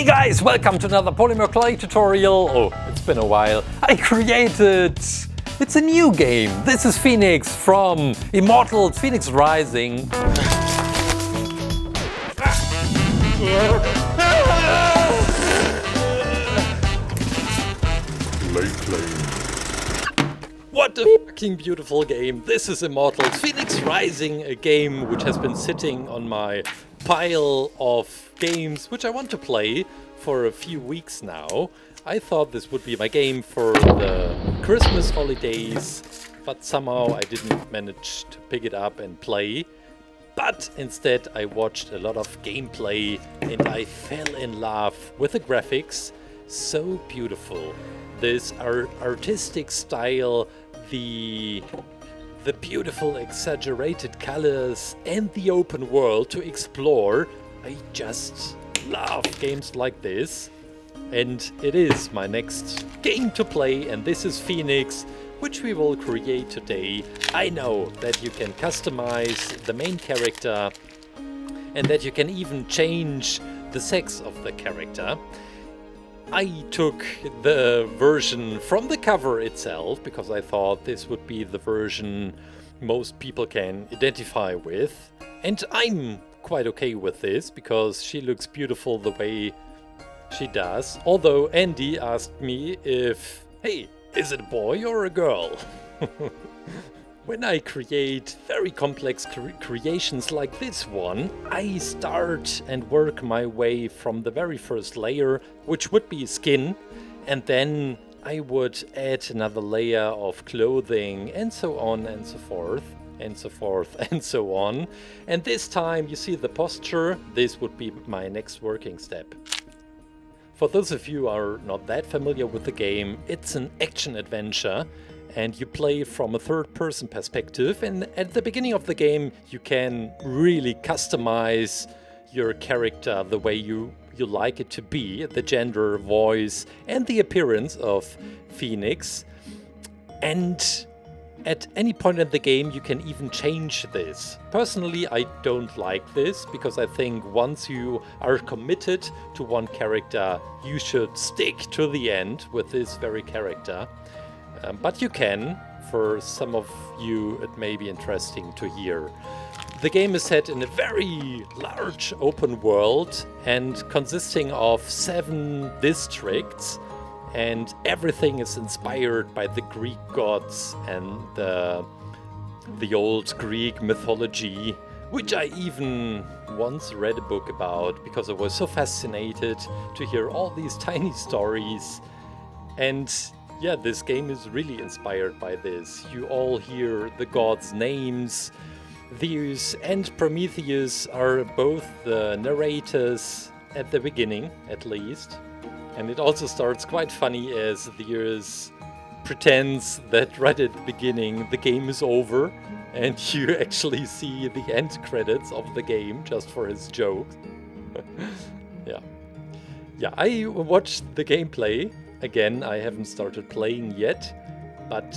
Hey guys, welcome to another Polymer clay tutorial. Oh, it's been a while. I created... It's a new game. This is Fenyx from Immortals Fenyx Rising. ClayClaim. What a fucking beautiful game. This is Immortals Fenyx Rising, a game which has been sitting on my pile of games which I want to play for a few weeks now. I thought this would be my game for the Christmas holidays, but somehow I didn't manage to pick it up and play. But instead I watched a lot of gameplay and I fell in love with the graphics. So beautiful. This artistic style, the beautiful exaggerated colors and the open world to explore. I just love games like this. And it is my next game to play, and this is Fenyx, which we will create today. I know that you can customize the main character and that you can even change the sex of the character. I took the version from the cover itself because I thought this would be the version most people can identify with. And I'm quite okay with this because she looks beautiful the way she does. Although Andy asked me if, hey, is it a boy or a girl? When I create very complex creations like this one, I start and work my way from the very first layer, which would be skin, and then I would add another layer of clothing and so on and so forth, and so forth and so on. And this time you see the posture. This would be my next working step. For those of you who are not that familiar with the game, it's an action adventure. And you play from a third-person perspective, and at the beginning of the game you can really customize your character the way you like it to be, the gender, voice and the appearance of Fenyx. And at any point in the game you can even change this. Personally, I don't like this because I think once you are committed to one character, you should stick to the end with this very character. But you can. For some of you it may be interesting to hear. The game is set in a very large open world and consisting of 7 districts, and everything is inspired by the Greek gods and the old Greek mythology, which I even once read a book about because I was so fascinated to hear all these tiny stories. And yeah, this game is really inspired by this. You all hear the gods' names. Zeus and Prometheus are both the narrators at the beginning, at least. And it also starts quite funny as Zeus pretends that right at the beginning the game is over, and you actually see the end credits of the game just for his joke. Yeah, I watched the gameplay. Again, I haven't started playing yet, but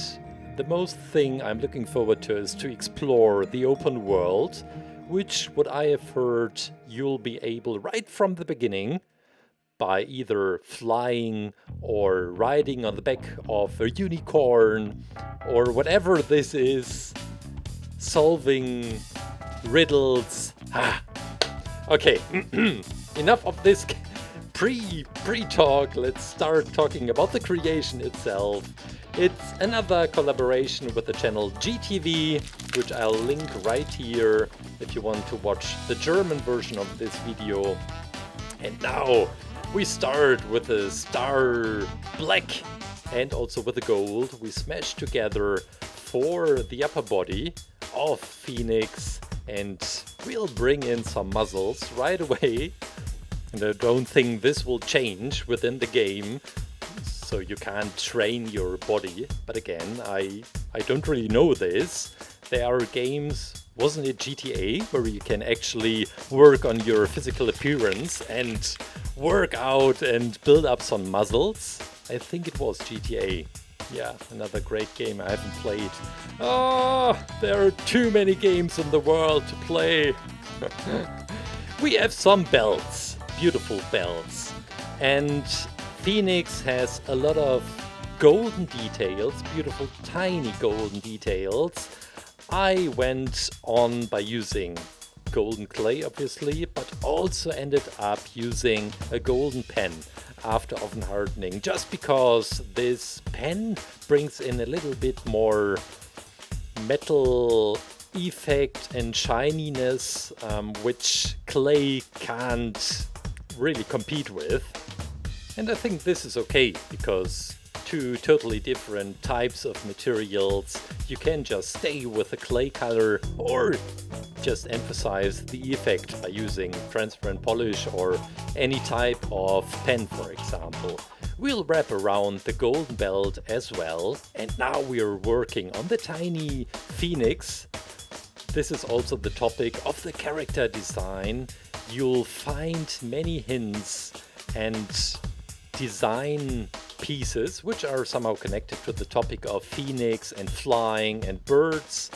the most thing I'm looking forward to is to explore the open world, which, what I have heard, you'll be able right from the beginning by either flying or riding on the back of a unicorn or whatever this is, solving riddles. Okay, enough of this pre-talk. Let's start talking about the creation itself. It's another collaboration with the channel GTV, which I'll link right here if you want to watch the German version of this video. And now we start with the star black and also with the gold. We smash together for the upper body of Fenyx, and we'll bring in some muzzles right away. And I don't think this will change within the game, so you can't train your body. But again, I don't really know this. There are games, wasn't it GTA, where you can actually work on your physical appearance and work out and build up some muscles? I think it was GTA. Yeah, another great game I haven't played. Oh, there are too many games in the world to play. We have some belts. Beautiful belts. And Phoenix has a lot of golden details, beautiful tiny golden details. I went on by using golden clay obviously, but also ended up using a golden pen after oven hardening, just because this pen brings in a little bit more metal effect and shininess, which clay can't really compete with. And I think this is okay, because two totally different types of materials, you can just stay with the clay color or just emphasize the effect by using transparent polish or any type of pen, for example. We'll wrap around the golden belt as well, and now we're working on the tiny phoenix. This is also the topic of the character design. You'll find many hints and design pieces which are somehow connected to the topic of phoenix and flying and birds.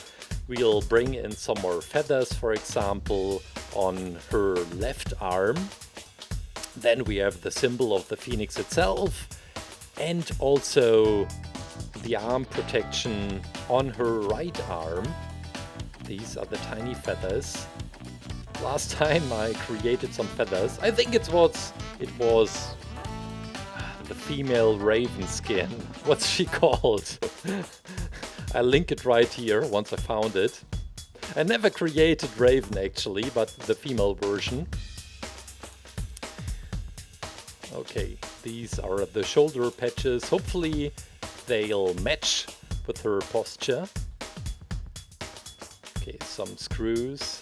We'll bring in some more feathers, for example, on her left arm. Then we have the symbol of the phoenix itself, and also the arm protection on her right arm. These are the tiny feathers. Last time I created some feathers. I think it was the female raven skin. What's she called? I'll link it right here once I found it. I never created raven actually, but the female version. Okay, these are the shoulder patches. Hopefully they'll match with her posture. Okay, some screws.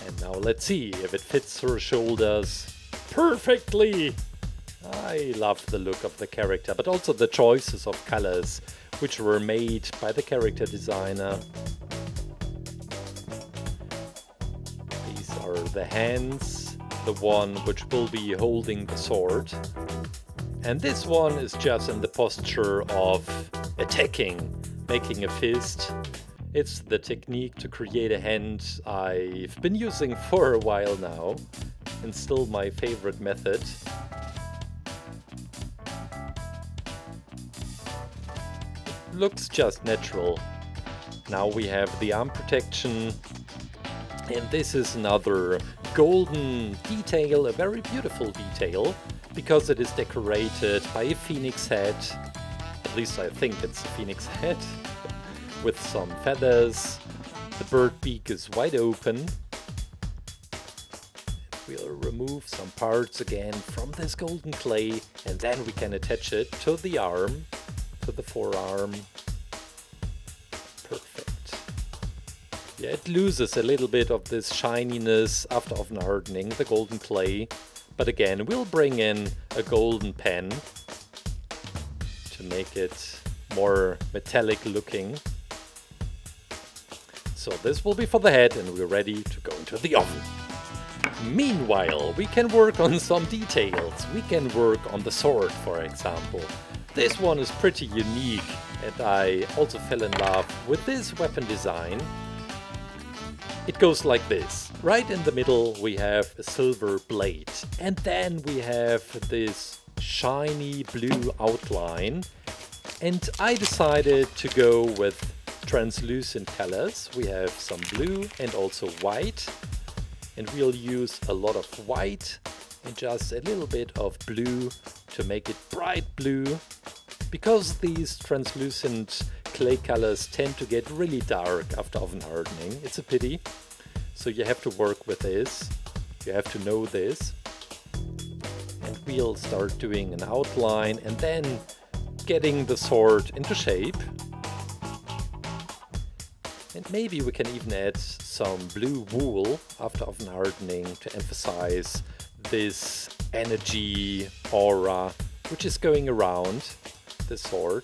And now let's see if it fits her shoulders perfectly. I love the look of the character, but also the choices of colors which were made by the character designer. These are the hands, the one which will be holding the sword. And this one is just in the posture of attacking, making a fist. It's the technique to create a hand I've been using for a while now, and still my favorite method. It looks just natural. Now we have the arm protection, and this is another golden detail, a very beautiful detail, because it is decorated by a phoenix head. At least I think it's a phoenix head. With some feathers. The bird beak is wide open. We'll remove some parts again from this golden clay, and then we can attach it to the arm, to the forearm. Perfect. Yeah, it loses a little bit of this shininess after oven hardening, the golden clay. But again, we'll bring in a golden pen to make it more metallic looking. So this will be for the head, and we're ready to go into the oven. Meanwhile, we can work on some details. We can work on the sword, for example. This one is pretty unique, and I also fell in love with this weapon design. It goes like this. Right in the middle we have a silver blade, and then we have this shiny blue outline. And I decided to go with translucent colors. We have some blue and also white, and we'll use a lot of white and just a little bit of blue to make it bright blue, because these translucent clay colors tend to get really dark after oven hardening. It's a pity, so you have to work with this, you have to know this. And we'll start doing an outline and then getting the sword into shape. And maybe we can even add some blue wool after oven hardening to emphasize this energy aura which is going around the sword.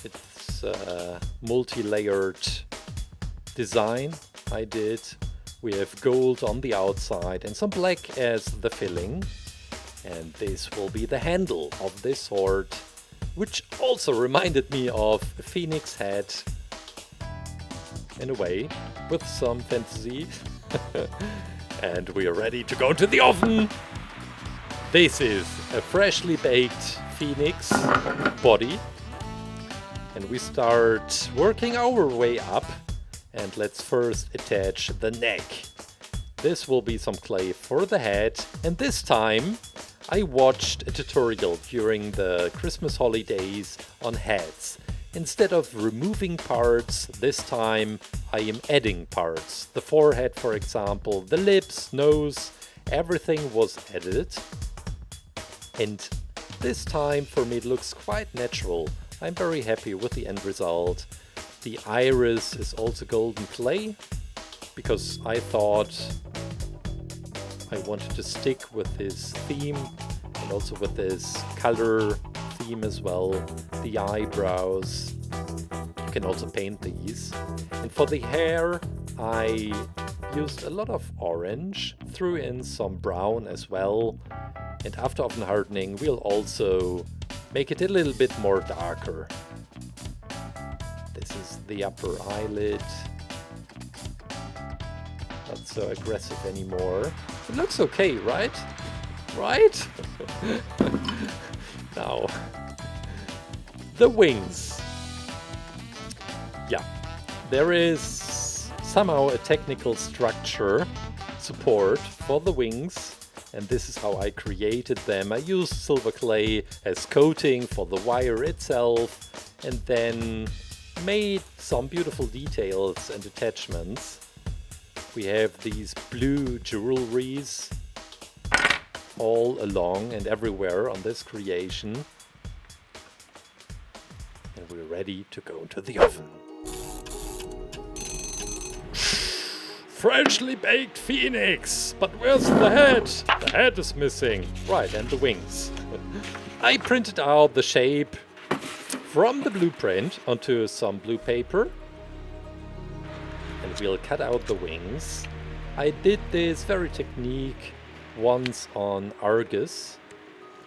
It's a multi-layered design I did. We have gold on the outside and some black as the filling. And this will be the handle of this sword, which also reminded me of a phoenix head in a way, with some fantasy. And we are ready to go into the oven. This is a freshly baked Phoenix body. And we start working our way up. And let's first attach the neck. This will be some clay for the head. And this time I watched a tutorial during the Christmas holidays on heads. Instead of removing parts, this time I am adding parts. The forehead, for example, the lips, nose, everything was added. And this time for me it looks quite natural. I'm very happy with the end result. The iris is also golden clay, because I thought I wanted to stick with this theme and also with this color theme as well. The eyebrows, you can also paint these. And for the hair I used a lot of orange, threw in some brown as well, and after oven hardening we'll also make it a little bit more darker. This is the upper eyelid. Not so aggressive anymore. It looks okay, right? Right? Now, the wings. Yeah, there is somehow a technical structure support for the wings, and this is how I created them. I used silver clay as coating for the wire itself, and then made some beautiful details and attachments. We have these blue jewelries all along and everywhere on this creation. And we're ready to go into the oven. Freshly baked Phoenix! But where's the head? The head is missing. Right, and the wings. I printed out the shape from the blueprint onto some blue paper. And we'll cut out the wings. I did this very technique once on Argus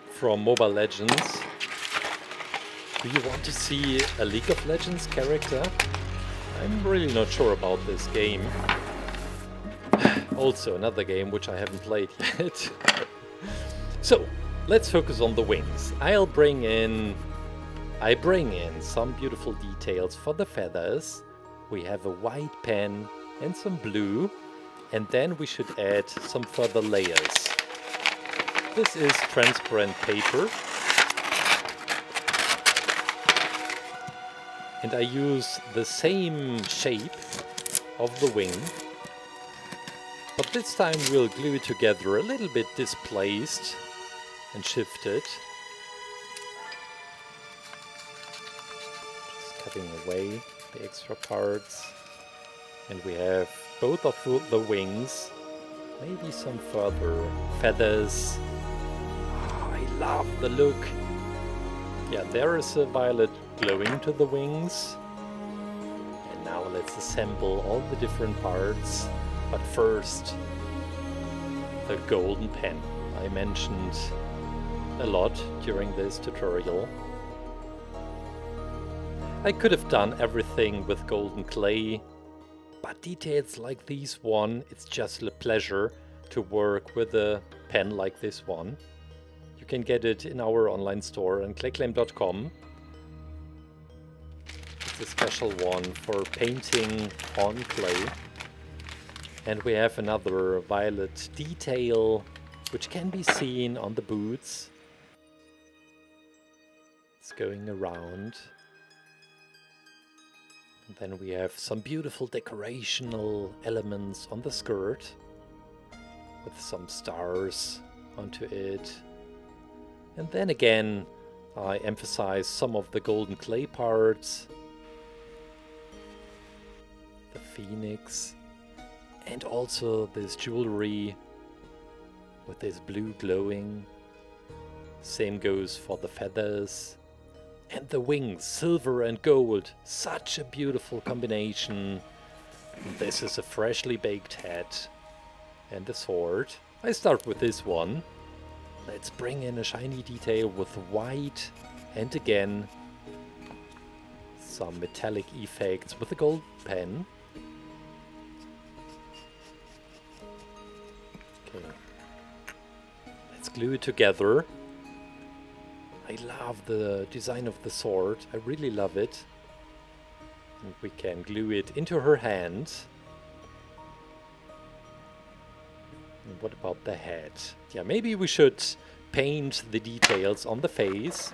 from Mobile Legends. Do you want to see a League of Legends character? I'm really not sure about this game. Also another game which I haven't played yet. So let's focus on the wings. I bring in some beautiful details for the feathers. We have a white pen and some blue, and then we should add some further layers. This is transparent paper, and I use the same shape of the wing, but this time we'll glue it together a little bit displaced and shifted. Just cutting away the extra parts, and we have both of the wings, maybe some further feathers. Oh, I love the look. Yeah, there is a violet glowing to the wings, and now let's assemble all the different parts. But first, the golden pen I mentioned a lot during this tutorial. I could have done everything with golden clay, but details like this one, it's just a pleasure to work with a pen like this one. You can get it in our online store on ClayClaim.com. It's a special one for painting on clay. And we have another violet detail, which can be seen on the boots. It's going around. And then we have some beautiful decorational elements on the skirt, with some stars onto it. And then again, I emphasize some of the golden clay parts, the phoenix, and also this jewelry with this blue glowing. Same goes for the feathers. And the wings, silver and gold. Such a beautiful combination. And this is a freshly baked head. And the sword. I start with this one. Let's bring in a shiny detail with white. And again, some metallic effects with a gold pen. Okay. Let's glue it together. I love the design of the sword. I really love it. And we can glue it into her hand. And what about the head? Yeah, maybe we should paint the details on the face.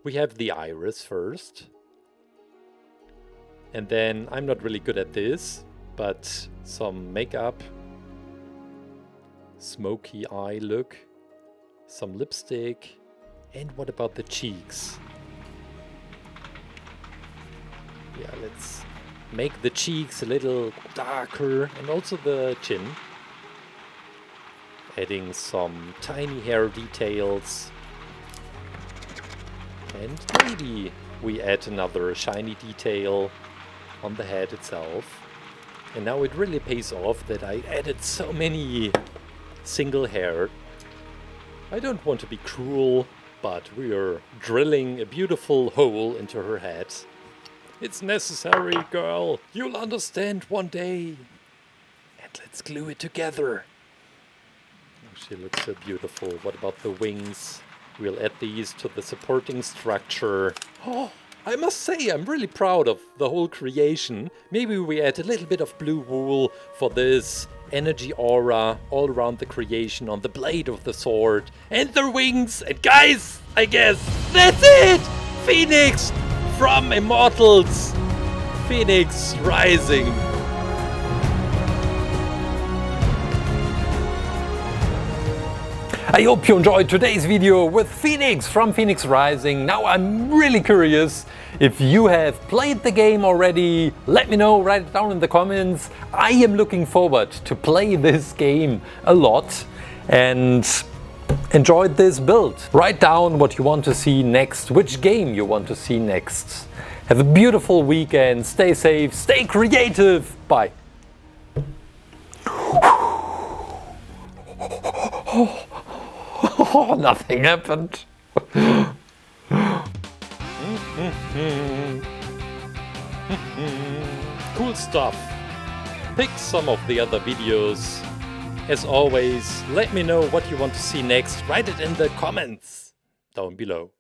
We have the iris first. And then, I'm not really good at this, but some makeup. Smoky eye look. Some lipstick. And what about the cheeks? Yeah, let's make the cheeks a little darker, and also the chin. Adding some tiny hair details. And maybe we add another shiny detail on the head itself. And now it really pays off that I added so many single hair. I don't want to be cruel, but we are drilling a beautiful hole into her head. It's necessary, girl. You'll understand one day. And let's glue it together. Oh, she looks so beautiful. What about the wings? We'll add these to the supporting structure. Oh, I must say, I'm really proud of the whole creation. Maybe we add a little bit of blue wool for this energy aura all around the creation on the blade of the sword. And the wings. And guys, I guess that's it! Phoenix from Immortals Fenyx Rising. I hope you enjoyed today's video with Phoenix from Fenyx Rising. Now I'm really curious if you have played the game already. Let me know, write it down in the comments. I am looking forward to play this game a lot and enjoyed this build. Write down what you want to see next, which game you want to see next. Have a beautiful weekend, stay safe, stay creative. Bye. Oh, nothing happened. Cool stuff. Pick some of the other videos. As always, let me know what you want to see next. Write it in the comments down below.